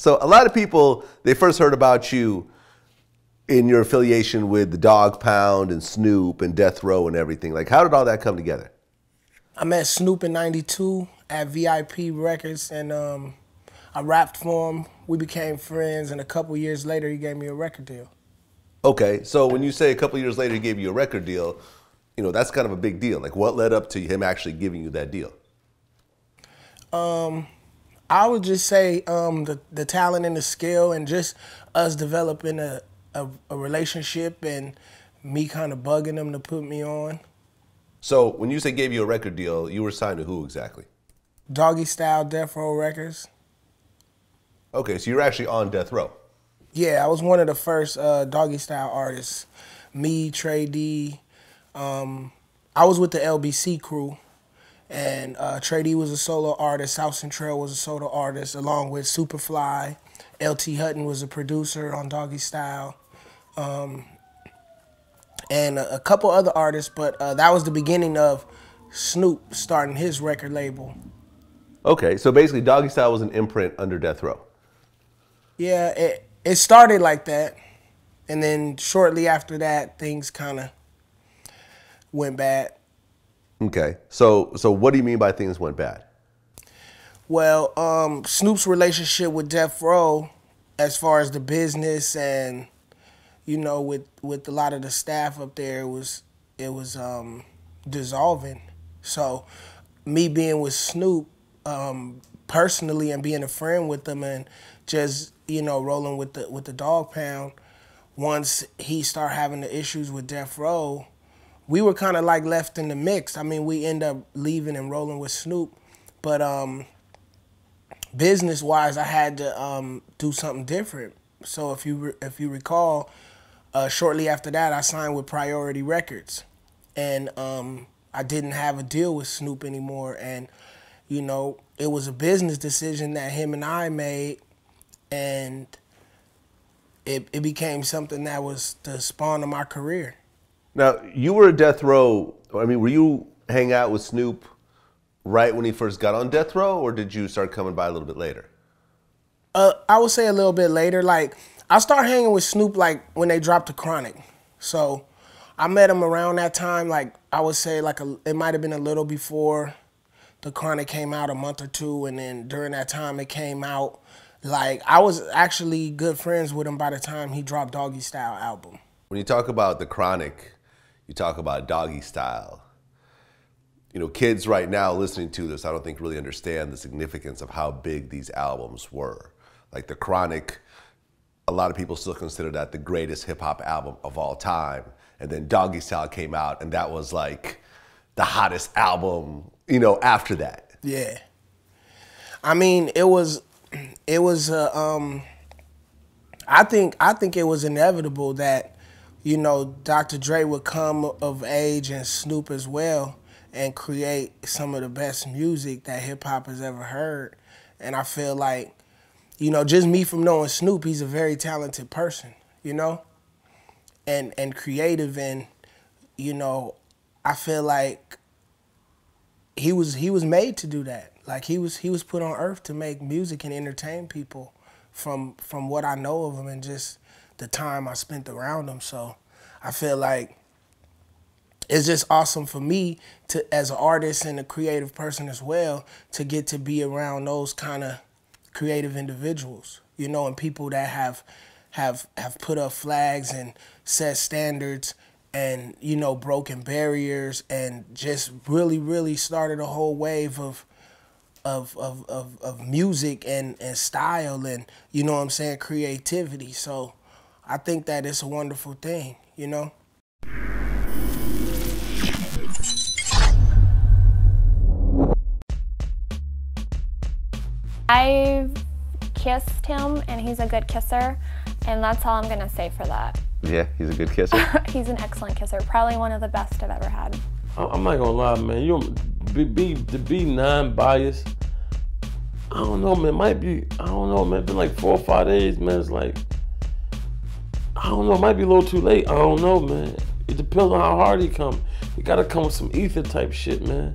So a lot of people, they first heard about you in your affiliation with the Dog Pound and Snoop and Death Row and everything. Like, how did all that come together? I met Snoop in '92 at VIP Records, and I rapped for him. We became friends, and a couple years later, he gave me a record deal. Okay, so when you say a couple years later he gave you a record deal, you know, that's kind of a big deal. Like, what led up to him actually giving you that deal? I would just say the talent and the skill, and just us developing a relationship, and me kind of bugging him to put me on. So when you say gave you a record deal, you were signed to who exactly? Doggystyle Death Row Records. Okay, so you're actually on Death Row. Yeah, I was one of the first Doggystyle artists. Me, Trey D. I was with the LBC crew, and Trey D was a solo artist. South Central was a solo artist, along with Superfly. LT Hutton was a producer on Doggystyle. And a couple other artists, but that was the beginning of Snoop starting his record label. Okay, so basically Doggystyle was an imprint under Death Row. Yeah, it started like that, and then shortly after that, things kind of went bad. Okay, so what do you mean by things went bad? Well, Snoop's relationship with Death Row, as far as the business and, you know, with a lot of the staff up there, it was dissolving. So me being with Snoop personally, and being a friend with him, and just, you know, rolling with the Dog Pound, once he started having the issues with Death Row, we were kind of like left in the mix. I mean, we end up leaving and rolling with Snoop, but business-wise, I had to do something different. So if you recall, shortly after that, I signed with Priority Records, and I didn't have a deal with Snoop anymore. And, you know, it was a business decision that him and I made, and it became something that was the spawn of my career. Now, you were a Death Row. I mean, were you hang out with Snoop right when he first got on Death Row, or did you start coming by a little bit later? I would say a little bit later. Like, I started hanging with Snoop like when they dropped The Chronic. So I met him around that time. Like, I would say like it might have been a little before The Chronic came out, a month or two, and then during that time it came out. Like, I was actually good friends with him by the time he dropped Doggystyle album. When you talk about The Chronic, you talk about Doggystyle. You know, kids right now listening to this, I don't think really understand the significance of how big these albums were. Like The Chronic, a lot of people still consider that the greatest hip hop album of all time. And then Doggystyle came out, and that was like the hottest album, you know, after that. Yeah. I mean, I think it was inevitable that, you know, Dr. Dre would come of age, and Snoop as well, and create some of the best music that hip hop has ever heard. And I feel like, you know, just me from knowing Snoop, he's a very talented person, you know, and creative, and, you know, I feel like he was made to do that. Like, he was put on earth to make music and entertain people, from what I know of him and just the time I spent around him. So I feel like it's just awesome for me to, as an artist and a creative person as well, to get to be around those kind of creative individuals, you know, and people that have put up flags and set standards, and, you know, broken barriers, and just really started a whole wave of music and style, and, you know what I'm saying, creativity. So I think that it's a wonderful thing, you know. I've kissed him, and he's a good kisser, and that's all I'm gonna say for that. Yeah, he's a good kisser. He's an excellent kisser, probably one of the best I've ever had. I'm not gonna lie, man. You to be non-biased. I don't know, man. Might be. I don't know, man. It's been like 4 or 5 days, man. It's like, I don't know. It might be a little too late. I don't know, man. It depends on how hard he come. He gotta come with some ether type shit, man.